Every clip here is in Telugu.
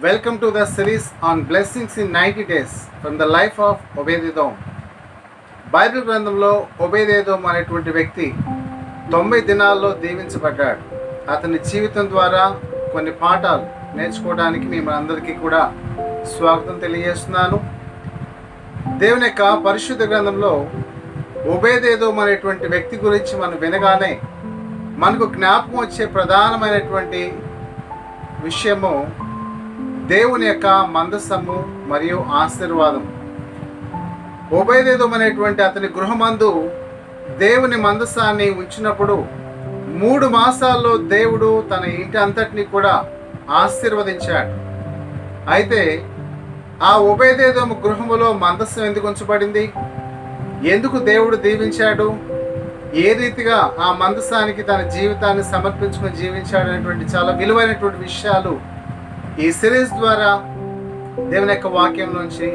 Welcome to the series on blessings in 90 days from the life of Obed-Edom. Bible గ్రంథంలో ఒబేదెదోం అనేటువంటి వ్యక్తి 90 దినాల్లో దీవించబడ్డాడు. అతని జీవితం ద్వారా కొన్ని పాఠాలు నేర్చుకోవడానికి మేము అందరికీ కూడా స్వాగతం తెలియజేస్తున్నాను. దేవుని యొక్క పరిశుద్ధ గ్రంథంలో ఒబేదెదోం అనేటువంటి వ్యక్తి గురించి మనం వినగానే మనకు జ్ఞాపకం వచ్చే ప్రధానమైనటువంటి విషయము దేవుని యొక్క మందసము మరియు ఆశీర్వాదం. ఒబేదెదోం అనేటువంటి అతని గృహమందు దేవుని మందసాన్ని ఉంచినప్పుడు 3 మాసాల్లో దేవుడు తన ఇంటి అంతటిని కూడా ఆశీర్వదించాడు. అయితే ఆ ఒబేదెదోం గృహములో మందసం ఎందుకు ఉంచబడింది, ఎందుకు దేవుడు దీవించాడు, ఏ రీతిగా ఆ మందసానికి తన జీవితాన్ని సమర్పించుకుని జీవించాడు అనేటువంటి చాలా విలువైనటువంటి విషయాలు ఈ సిరీస్ ద్వారా దేవుని యొక్క వాక్యం నుంచి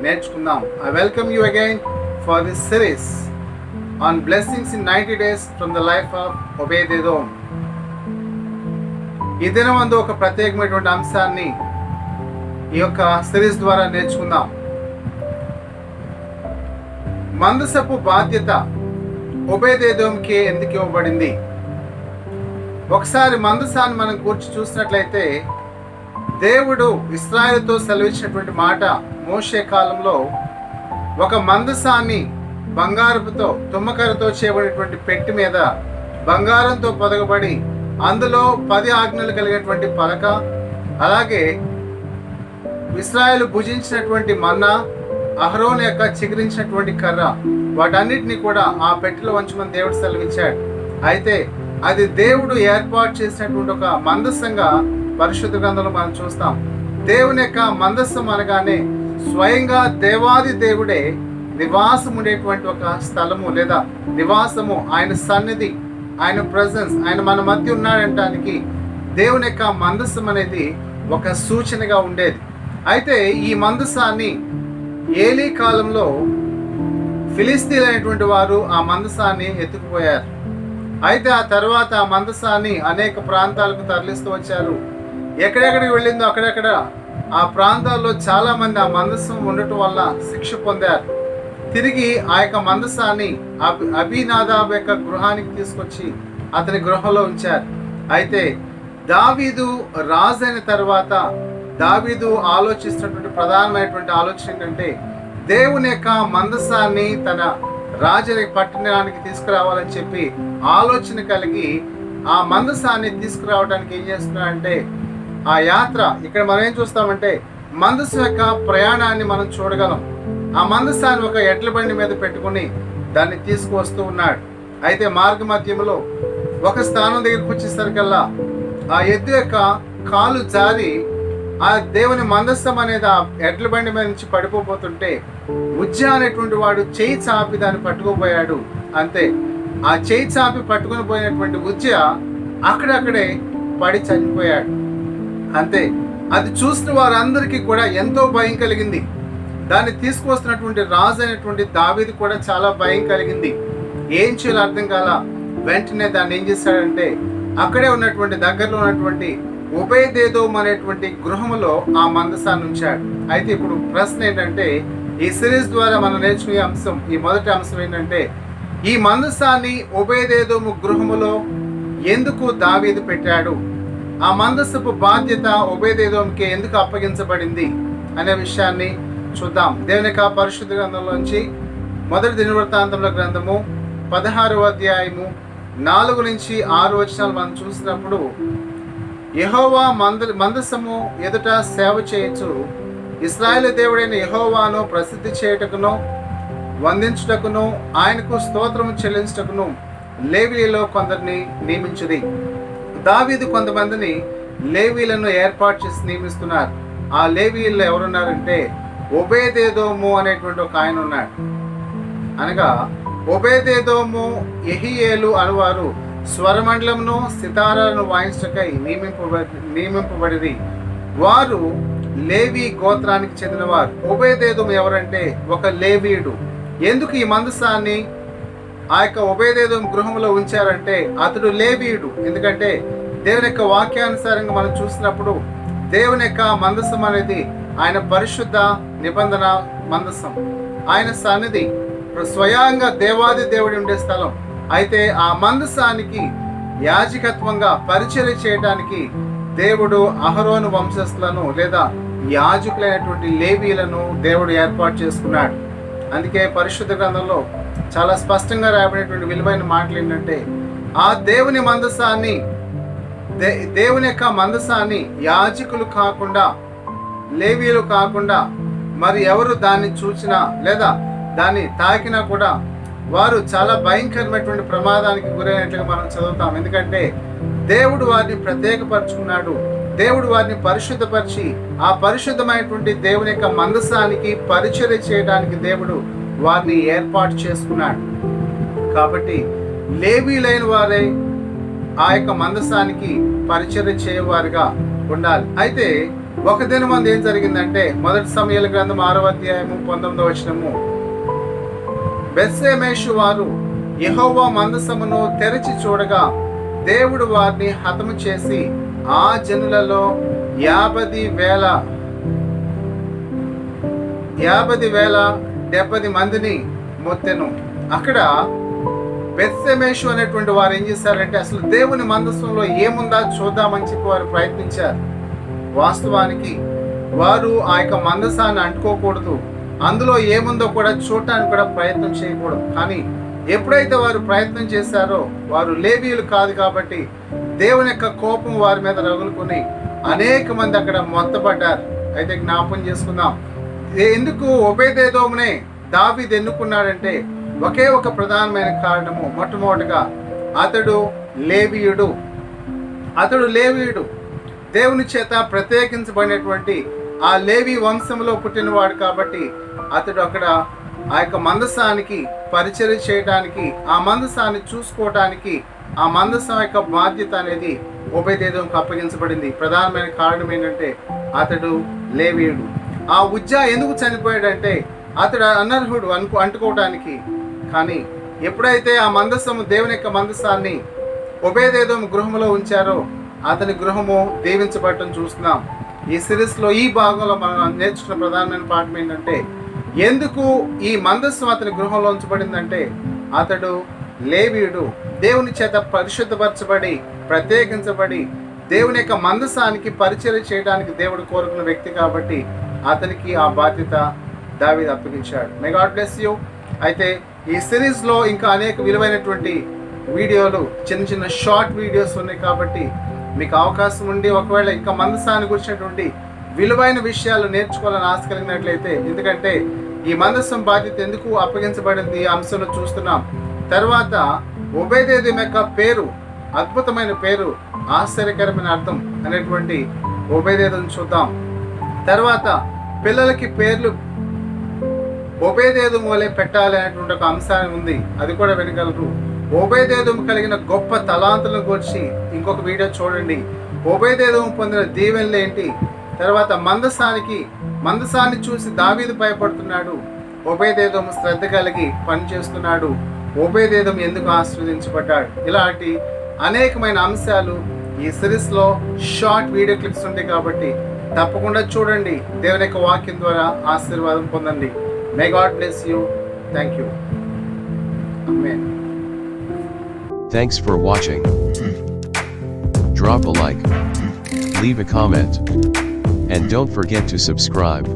నేర్చుకుందాం. I welcome you again for this series on blessings in 90 days from the life of Obededom. ఈ దినమందు ఒక ప్రత్యేకమైనటువంటి అంశాన్ని ఈ యొక్క సిరీస్ ద్వారా నేర్చుకుందాం. మందసపు బాధ్యత ఒబేదెదోంకి ఎందుకు ఇవ్వబడింది? ఒకసారి మందసాన్ని మనం కూర్చి చూసినట్లయితే దేవుడు ఇశ్రాయేలుతో సెలవిచ్చినటువంటి మాట, మోషే కాలంలో ఒక మందసాన్ని బంగారపుతో తుమ్మకరతో చేయబడినటువంటి పెట్టి మీద బంగారంతో పొదగబడి అందులో 10 ఆజ్ఞలు కలిగినటువంటి పలక, అలాగే ఇశ్రాయేలు భుజించినటువంటి మన్నా, అహరోను యొక్క చిగురించినటువంటి కర్ర, వాటన్నిటిని కూడా ఆ పెట్టెలో ఉంచమని దేవుడు సెలవిచ్చాడు. అయితే అది దేవుడు ఏర్పాటు చేసినటువంటి ఒక మందసంగా పరిశుద్ధ గ్రంథంలో మనం చూస్తాం. దేవుని యొక్క మందస్సం అనగానే స్వయంగా దేవాది దేవుడే నివాసం ఉండేటువంటి ఒక స్థలము లేదా నివాసము, ఆయన సన్నిధి, ఆయన ప్రెజెన్స్, ఆయన మన మధ్య ఉన్నాడంటానికి దేవుని యొక్క మందస్సం అనేది ఒక సూచనగా ఉండేది. అయితే ఈ మందసాన్ని ఏలీ కాలంలో ఫిలిస్తీన్లు అనేటువంటి వారు ఆ మందసాన్ని ఎత్తుకుపోయారు. అయితే ఆ తర్వాత ఆ మందసాన్ని అనేక ప్రాంతాలకు తరలిస్తూ వచ్చారు. ఎక్కడెక్కడికి వెళ్ళిందో అక్కడెక్కడ ఆ ప్రాంతాల్లో చాలా మంది ఆ మందసం ఉండటం వల్ల శిక్ష పొందారు. తిరిగి ఆ యొక్క మందసాన్ని అబీనాదాబ్ యొక్క గృహానికి తీసుకొచ్చి అతని గృహంలో ఉంచారు. అయితే దావీదు రాజు అయిన తర్వాత దావీదు ఆలోచిస్తున్నటువంటి ప్రధానమైనటువంటి ఆలోచన ఏంటంటే దేవుని యొక్క మందసాన్ని తన రాజుని పట్టణానికి తీసుకురావాలని చెప్పి ఆలోచన కలిగి ఆ మందసాన్ని తీసుకురావడానికి ఏం చేస్తున్నాడంటే ఆ యాత్ర, ఇక్కడ మనం ఏం చూస్తామంటే మందసం యొక్క ప్రయాణాన్ని మనం చూడగలం. ఆ మందసాన్ని ఒక ఎడ్ల బండి మీద పెట్టుకుని దాన్ని తీసుకువస్తూ ఉన్నాడు. అయితే మార్గ మధ్యంలో ఒక స్థానం దగ్గరికి వచ్చేసరికల్లా ఆ ఎద్దు యొక్క కాలు జారి ఆ దేవుని మందసం అనేది ఆ ఎడ్ల బండి మీద నుంచి పడిపోతుంటే ఉజ్జ అనేటువంటి వాడు చేయి చాపి దాన్ని పట్టుకుపోయాడు. అంతే, ఆ చేయి చాపి పట్టుకుని పోయినటువంటి ఉజ్జ అక్కడక్కడే పడి చనిపోయాడు. అంతే, అది చూసిన వారందరికీ కూడా ఎంతో భయం కలిగింది. దాన్ని తీసుకువస్తున్నటువంటి రాజు అయినటువంటి దావీదు కూడా చాలా భయం కలిగింది. ఏం చేయాలో అర్థం కాల. వెంటనే దాన్ని ఏం చేశాడంటే అక్కడే ఉన్నటువంటి దగ్గరలో ఉన్నటువంటి ఒబేదెదోం అనేటువంటి గృహములో ఆ మందసాన్ని ఉంచాడు. అయితే ఇప్పుడు ప్రశ్న ఏంటంటే ఈ సిరీస్ ద్వారా మనం నేర్చుకునే అంశం, ఈ మొదటి అంశం ఏంటంటే ఈ మందసాన్ని ఒబేదెదోము గృహములో ఎందుకు దావీదు పెట్టాడు, ఆ మందసపు బాధ్యత ఒబేదెదోంకి ఎందుకు అప్పగించబడింది అనే విషయాన్ని చూద్దాం. దేవుని యొక్క పరిశుద్ధ గ్రంథంలోంచి మొదటి దినవృత్తాంతముల గ్రంథము 16వ అధ్యాయము 4 నుంచి 6 వచనాలు మనం చూసినప్పుడు, యెహోవా మందసము ఎదుట సేవ చేయొచ్చు, ఇశ్రాయేలు దేవుడైన యెహోవాను ప్రసిద్ధి చేయుటకును వందించుటకును ఆయనకు స్తోత్రము చెల్లించుటకును లేవీయులలో కొందరిని నియమించుది. దావీదు కొంతమందిని లేవీలను ఏర్పాటు చేసి నియమిస్తున్నారు. ఆ లేవీయుల్లో ఎవరున్నారంటే ఒబేదెదోము అనేటువంటి ఒక ఆయన ఉన్నాడు. అనగా ఒబేదెదోము, యెహీయేలు అనువారు స్వరమండలమును సితారాలను వాయించటకై నియమింపబడిరి. వారు లేవీ గోత్రానికి చెందినవారు. ఒబేదెదోము ఎవరంటే ఒక లేవీయుడు. ఎందుకు ఈ మందసాన్ని ఆ యొక్క ఒబేదెదోం గృహంలో ఉంచారంటే అతడు లేవీయుడు. ఎందుకంటే దేవుని యొక్క వాక్యానుసారంగా మనం చూసినప్పుడు దేవుని యొక్క మందసం అనేది ఆయన పరిశుద్ధ నిబంధన మందసం, ఆయన సన్నిధి, స్వయంగా దేవాది దేవుడి ఉండే స్థలం. అయితే ఆ మందసానికి యాజకత్వంగా పరిచర్య చేయడానికి దేవుడు అహరోను వంశస్థులను లేదా యాజకులైనటువంటి లేవీలను దేవుడు ఏర్పాటు చేసుకున్నాడు. అందుకే పరిశుద్ధ గ్రంథంలో చాలా స్పష్టంగా రాయబడినటువంటి విలువైన మాటలు ఏంటంటే, ఆ దేవుని మందసాన్ని, దేవుని యొక్క మందసాన్ని యాజకులు కాకుండా, లేవీలు కాకుండా మరి ఎవరు దాన్ని చూసినా లేదా దాన్ని తాకినా కూడా వారు చాలా భయంకరమైనటువంటి ప్రమాదానికి గురైనట్లుగా మనం చదువుతాం. ఎందుకంటే దేవుడు వారిని ప్రత్యేకపరుచుకున్నాడు, దేవుడు వారిని పరిశుద్ధపరిచి ఆ పరిశుద్ధమైనటువంటి దేవుని యొక్క మందసానికి పరిచర్య చేయడానికి దేవుడు వారిని ఏర్పాటు చేసుకున్నాడు. కాబట్టి లేవీలైన వారే ఆ యొక్క మందసానికి పరిచర్య చేయవారుగా ఉండాలి. అయితే ఒక దినమంది ఏం జరిగిందంటే, మొదటి సమూయేలు గ్రంథం 6వ అధ్యాయము 19వ వచనము, బెత్షెమెషు వారు యెహోవా మందసమును తెరచి చూడగా దేవుడు వారిని హతము చేసి ఆ జనులలో 50,070 మందిని మొత్తెను. అక్కడ బెత్షెమెషు అనేటువంటి వారు ఏం చేశారంటే, అసలు దేవుని మందసంలో ఏముందా చూద్దామని చెప్పి వారు ప్రయత్నించారు. వాస్తవానికి వారు ఆ యొక్క మందసాన్ని అంటుకోకూడదు, అందులో ఏముందో కూడా చూడటానికి కూడా ప్రయత్నం చేయకూడదు. కానీ ఎప్పుడైతే వారు ప్రయత్నం చేశారో, వారు లేవీయులు కాదు కాబట్టి దేవుని యొక్క కోపం వారి మీద రగులుకొని అనేక మంది అక్కడ మొత్తపడ్డారు. అయితే జ్ఞాపం చేసుకుందాం, ఎందుకు ఒబేదెదోమునే దావీదు ఎన్నుకున్నాడంటే ఒకే ఒక ప్రధానమైన కారణము. మొట్టమొదటిగా అతడు లేవీయుడు, దేవుని చేత ప్రత్యేకించబడినటువంటి ఆ లేవి వంశంలో పుట్టినవాడు కాబట్టి అతడు అక్కడ ఆ యొక్క మందసానికి పరిచర్య చేయడానికి, ఆ మందసాన్ని చూసుకోవడానికి, ఆ మందసం యొక్క బాధ్యత అనేది ఒబేదెదోముకు అప్పగించబడింది. ప్రధానమైన కారణం ఏంటంటే అతడు లేవీయుడు. ఆ ఉజ్జా ఎందుకు చనిపోయాడంటే అతడు అనర్హుడు అంటుకోవడానికి. కానీ ఎప్పుడైతే ఆ మందసము, దేవుని యొక్క మందసాన్ని ఒబేదెదోము గృహంలో ఉంచారో అతని గృహము దీవించబడటం చూస్తున్నాం. ఈ సిరీస్లో ఈ భాగంలో మనం నేర్చుకున్న ప్రధానమైన పాఠం ఏంటంటే, ఎందుకు ఈ మందస్సం అతని గృహంలో ఉంచబడిందంటే అతడు లేవీయుడు, దేవుని చేత పరిశుద్ధపరచబడి ప్రత్యేకించబడి దేవుని యొక్క మందసానికి పరిచర్య చేయడానికి దేవుడు కోరుకున్న వ్యక్తి కాబట్టి అతనికి ఆ బాధ్యత దావీదు అప్పగించాడు. May God bless you. అయితే ఈ సిరీస్లో ఇంకా అనేక విలువైనటువంటి వీడియోలు, చిన్న షార్ట్ వీడియోస్ ఉన్నాయి కాబట్టి మీకు అవకాశం ఉండి ఒకవేళ ఇంకా మందసాన్ని గురించినటువంటి విలువైన విషయాలు నేర్చుకోవాలని ఆశ కలిగినట్లయితే, ఎందుకంటే ఈ మందసం బాధ్యత ఎందుకు అప్పగించబడింది ఈ అంశంలో చూస్తున్నాం. తర్వాత ఒబేదెదోము యొక్క పేరు, అద్భుతమైన పేరు, ఆశ్చర్యకరమైన అర్థం అనేటువంటి ఒబేదెదోము చూద్దాం. తర్వాత పిల్లలకి పేర్లు ఒబేదెదోము వలె పెట్టాలి అనేటువంటి ఒక అంశాన్ని ఉంది, అది కూడా వినగలరు. ఒబేదెదోము కలిగిన గొప్ప తలాంతులను గురించి ఇంకొక వీడియో చూడండి. ఒబేదెదోము పొందిన దీవెనలు ఏంటి, తర్వాత మందసాన్ని చూసి దావీదు భయపడుతున్నాడు, ఒబేదెదోము శ్రద్ధ కలిగి పనిచేస్తున్నాడు, ఒబేదెదోము ఎందుకు ఆశీర్వదించబడ్డాడు, ఇలాంటి అనేకమైన అంశాలు ఈ సిరీస్లో షార్ట్ వీడియో క్లిప్స్ ఉంటాయి కాబట్టి తప్పకుండా చూడండి. దేవుని యొక్క వాక్యం ద్వారా ఆశీర్వాదం పొందండి. May God bless you. Thank you. Amen. Thanks for watching. Drop a like, leave a comment, and don't forget to subscribe.